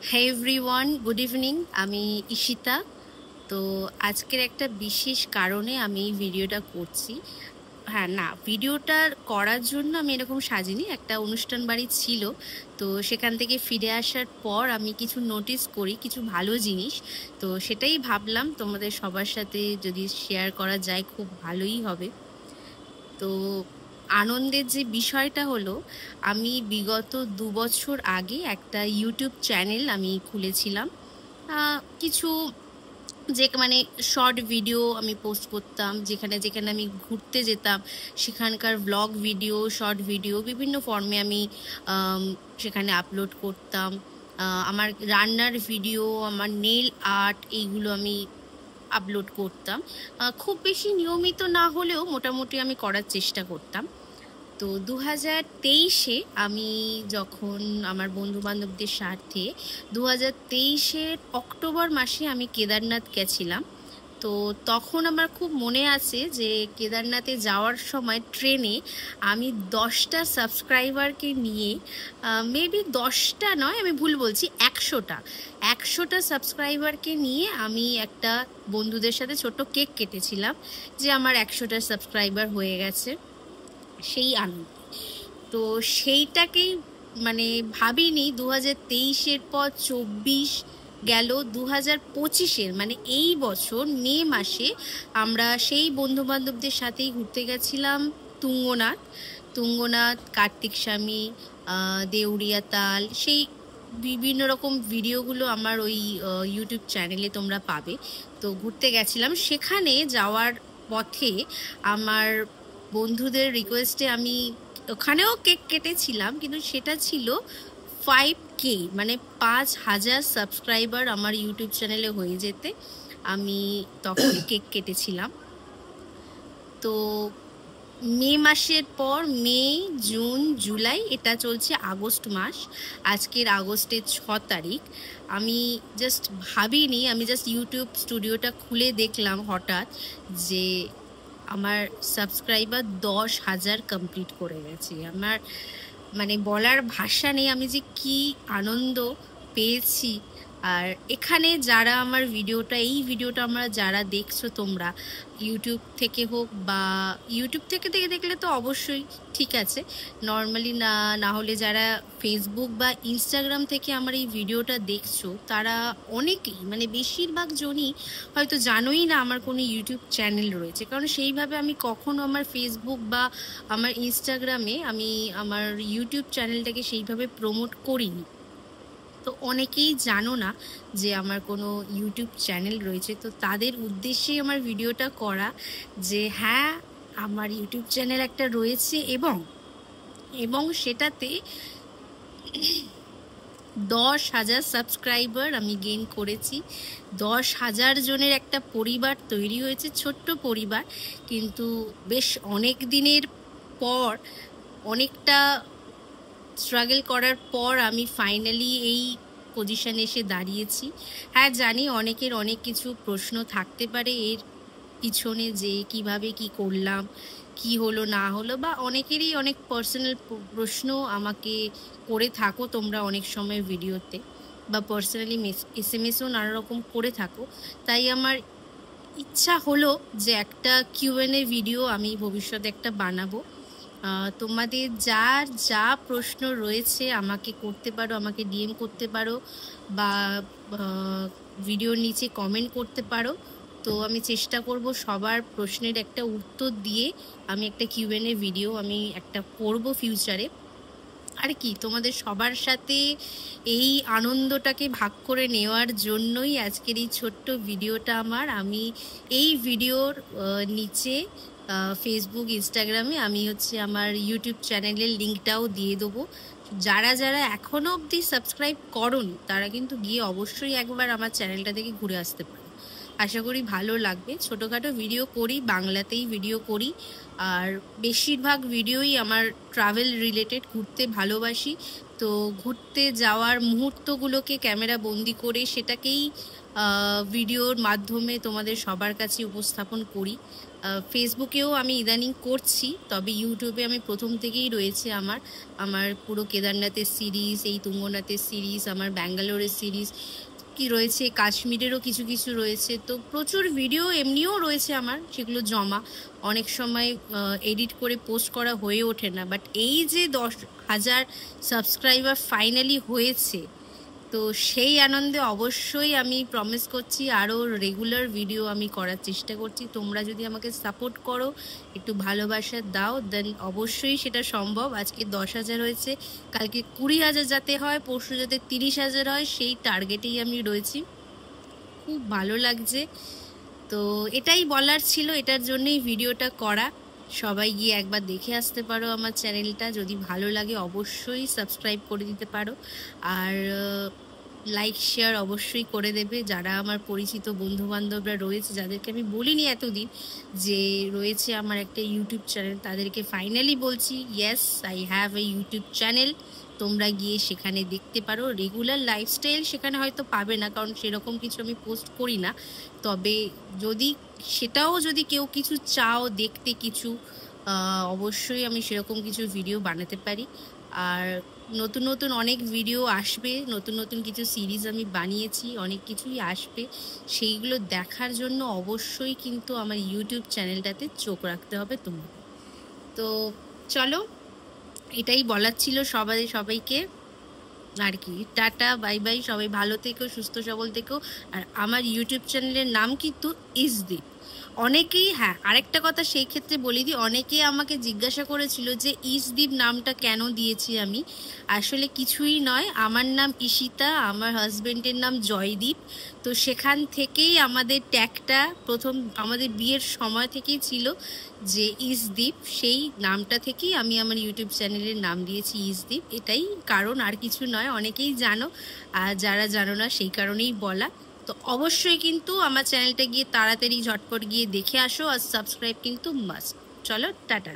হ্যাঁ everyone, good evening. আমি ঈশিতা। তো আজকের একটা বিশেষ কারণে আমি এই ভিডিওটা করছি। হ্যাঁ, না, ভিডিওটা করার জন্য আমি এরকম সাজিনি। একটা অনুষ্ঠান বাড়ি ছিল, তো সেখান থেকে ফিরে আসার পর আমি কিছু নোটিস করি, কিছু ভালো জিনিস। তো সেটাই ভাবলাম তোমাদের সবার সাথে যদি শেয়ার করা যায় খুব ভালোই হবে। তো আনন্দের যে বিষয়টা হলো, আমি বিগত 2 বছর আগে একটা ইউটিউব চ্যানেল আমি খুলেছিলাম। কিছু মানে শর্ট ভিডিও আমি পোস্ট করতাম, যেখানে যেখানে আমি ঘুরতে যেতাম সেখানকার ব্লগ ভিডিও, শর্ট ভিডিও বিভিন্ন ফর্মে আমি সেখানে আপলোড করতাম। আমার রান্নার ভিডিও, আমার নেল আর্ট, এইগুলো আমি আপলোড করতাম। খুব বেশি নিয়মিত না হলেও মোটামুটি আমি করার চেষ্টা করতাম। তো 2023-এ আমি যখন আমার বন্ধুবান্ধবদের সাথে 2023-এর অক্টোবর মাসে আমি কেদারনাথ গেছিলাম। তো তখন আমার খুব মনে আছে যে কেদারনাথে যাওয়ার সময় ট্রেনে আমি 10টা সাবস্ক্রাইবারকে নিয়ে, মেবি 10টা নয়, আমি ভুল বলছি, 100টা সাবস্ক্রাইবারকে নিয়ে আমি একটা বন্ধুদের সাথে ছোট্ট কেক কেটেছিলাম যে আমার 100টা সাবস্ক্রাইবার হয়ে গেছে, সেই আনন্দ। তো সেইটাকেই মানে ভাবিনি 2023-এর পর 24 গেল, 2025-এর মানে এই বছর মে মাসে আমরা সেই বন্ধুবান্ধবদের সাথেই ঘুরতে গেছিলাম তুঙ্গনাথ, কার্তিক স্বামী, দেউড়িয়া তাল। সেই বিভিন্ন রকম ভিডিওগুলো আমার ওই ইউটিউব চ্যানেলে তোমরা পাবে। তো ঘুরতে গেছিলাম, সেখানে যাওয়ার পথে আমার বন্ধুদের রিকোয়েস্টে আমি ওখানেও কেক কেটেছিলাম, কিন্তু সেটা ছিল 5K, মানে 5,000 সাবস্ক্রাইবার আমার ইউটিউব চ্যানেলে হয়ে যেতে আমি তখন কেক কেটেছিলাম। তো মে মাসের পর মে, জুন, জুলাই, এটা চলছে আগস্ট মাস। আজকের আগস্টের 6 তারিখ। আমি জাস্ট ভাবিনি, আমি জাস্ট ইউটিউব স্টুডিওটা খুলে দেখলাম হঠাৎ যে আমার সাবস্ক্রাইবার 10,000 কমপ্লিট করে গেছে। আমার মানে বলার ভাষা নেই আমি যে কি আনন্দ পেয়েছি। আর এখানে যারা আমার এই ভিডিওটা আমরা যারা দেখছো তোমরা, ইউটিউব থেকে হোক বা ইউটিউব থেকে দেখলে তো অবশ্যই ঠিক আছে, নর্মালি না হলে যারা ফেসবুক বা ইনস্টাগ্রাম থেকে আমার এই ভিডিওটা দেখছো, তারা অনেকেই মানে বেশিরভাগ জনই হয়তো জানোই না আমার কোনো ইউটিউব চ্যানেল রয়েছে, কারণ সেইভাবে আমি কখনো আমার ফেসবুক বা আমার ইনস্টাগ্রামে আমি আমার ইউটিউব চ্যানেলটাকে সেইভাবে প্রমোট করিনি। তো অনেকেই জানো না যে আমার কোনো ইউটিউব চ্যানেল রয়েছে। তো তাদের উদ্দেশ্যেই আমার ভিডিওটা করা যে হ্যাঁ, আমার ইউটিউব চ্যানেল একটা রয়েছে এবং সেটাতে 10,000 সাবস্ক্রাইবার আমি গেইন করেছি। 10,000 জনের একটা পরিবার তৈরি হয়েছে, ছোট্ট পরিবার, কিন্তু বেশ অনেক দিনের পর, অনেকটা স্ট্রাগল করার পর আমি ফাইনালি এই পজিশনে এসে দাঁড়িয়েছি। হ্যাঁ, জানি অনেকের অনেক কিছু প্রশ্ন থাকতে পারে এর পিছনে, যে কিভাবে কি করলাম, কি হলো না হলো, বা অনেকেরই অনেক পার্সোনাল প্রশ্ন আমাকে করে থাকো তোমরা অনেক সময় ভিডিওতে, বা পার্সোনালি SMS-ও নানা রকম করে থাকো। তাই আমার ইচ্ছা হলো যে একটা Q&A ভিডিও আমি ভবিষ্যতে একটা বানাবো। তোমাদের যার যা প্রশ্ন রয়েছে আমাকে করতে পারো, আমাকে DM করতে পারো, বা ভিডিওর নিচে কমেন্ট করতে পারো। তো আমি চেষ্টা করব সবার প্রশ্নের একটা উত্তর দিয়ে আমি একটা Q&A ভিডিও আমি একটা করব ফিউচারে। আর কি, তোমাদের সবার সাথে এই আনন্দটাকে ভাগ করে নেওয়ার জন্যই আজকের এই ছোট্ট ভিডিওটা আমার। আমি এই ভিডিওর নিচে ফেসবুক, ইনস্টাগ্রামে আমি আমার ইউটিউব চ্যানেলের লিঙ্কটাও দিয়ে দেবো। যারা যারা এখনও অবধি সাবস্ক্রাইব করোনি তারা কিন্তু গিয়ে অবশ্যই একবার আমার চ্যানেলটা থেকে ঘুরে আসতে পারো। আশা করি ভালো লাগবে। ছোটোখাটো ভিডিও করি, বাংলাতেই ভিডিও করি, আর বেশিরভাগ ভিডিওই আমার ট্রাভেল রিলেটেড। ঘুরতে ভালোবাসি, তো ঘুরতে যাওয়ার মুহূর্তগুলোকে ক্যামেরা বন্দি করে সেটাকেই ভিডিওর মাধ্যমে তোমাদের সবার কাছে উপস্থাপন করি। ফেসবুকেও আমি ইদানিং করছি, তবে ইউটিউবে আমি প্রথম থেকেই রয়েছে আমার পুরো কেদারনাথের সিরিজ, এই তুঙ্গনাথের সিরিজ, আমার ব্যাঙ্গালোরের সিরিজ কি রয়েছে, কাশ্মীরেরও কিছু কিছু রয়েছে। তো প্রচুর ভিডিও এমনিও রয়েছে আমার, সেগুলো জমা। অনেক সময় এডিট করে পোস্ট করা হয়ে ওঠে না, বাট এই যে 10,000 সাবস্ক্রাইবার ফাইনালি হয়েছে, তো সেই আনন্দে অবশ্যই আমি প্রমিস করছি আরও রেগুলার ভিডিও আমি করার চেষ্টা করছি। তোমরা যদি আমাকে সাপোর্ট করো, একটু ভালোবাসা দাও, দেন অবশ্যই সেটা সম্ভব। আজকে 10,000 হয়েছে, কালকে 20,000 যাতে হয়, পরশু যাতে 30,000 হয়, সেই টার্গেটেই আমি রয়েছি। খুব ভালো লাগছে। তো এটাই বলার ছিল, এটার জন্যই ভিডিওটা করা। সবাই গিয়ে একবার দেখে আসতে পারো আমার চ্যানেলটা, যদি ভালো লাগে অবশ্যই সাবস্ক্রাইব করে দিতে পারো। আর লাইক শেয়ার অবশ্যই করে দেবে। যারা আমার পরিচিত বন্ধুবান্ধবরা রয়েছে, যাদেরকে আমি বলিনি এতদিন যে রয়েছে আমার একটা ইউটিউব চ্যানেল, তাদেরকে ফাইনালি বলছি, yes I have a YouTube channel. তোমরা গিয়ে সেখানে দেখতে পারো। রেগুলার লাইফস্টাইল সেখানে হয়তো পাবে না, কারণ সেরকম কিছু আমি পোস্ট করি না। তবে যদি কেউ কিছু চাও দেখতে কিছু, অবশ্যই আমি সেরকম কিছু ভিডিও বানাতে পারি। আর নতুন নতুন অনেক ভিডিও আসবে, নতুন নতুন কিছু সিরিজ আমি বানিয়েছি, অনেক কিছুই আসবে। সেইগুলো দেখার জন্য অবশ্যই কিন্তু আমার ইউটিউব চ্যানেলটাতে চোখ রাখতে হবে তোমাকে। তো চলো, এটাই বলার ছিল সবাইকে আর কি। টাটা, বাই বাই, সবাই ভালো থেকো, সুস্থ সবল থেকো। আর আমার ইউটিউব চ্যানেলের নাম কিন্তু ইসদীপ। অনেকেই, হ্যাঁ আরেকটা কথা সেই ক্ষেত্রে বলে দিই, অনেকেই আমাকে জিজ্ঞাসা করেছিল যে ইসদীপ নামটা কেন দিয়েছি আমি। আসলে কিছুই নয়, আমার নাম ঈশিতা, আমার হাজবেন্ডের নাম জয়দীপ। তো সেখান থেকেই আমাদের ট্যাগটা প্রথম আমাদের বিয়ের সময় থেকেই ছিল যে ইসদীপ। সেই নামটা থেকেই আমি আমার ইউটিউব চ্যানেলের নাম দিয়েছি ইসদীপ। এটাই কারণ, আর কিছু নয়। অনেকেই জানো, আর যারা জানো না সেই কারণেই বলা। তো অবশ্যই কিন্তু আমার চ্যানেলটা গিয়ে তাড়াতাড়ি ঝটপট গিয়ে দেখে আসো, আর সাবস্ক্রাইব কিন্তু মাস্ট। চলো, টাটা।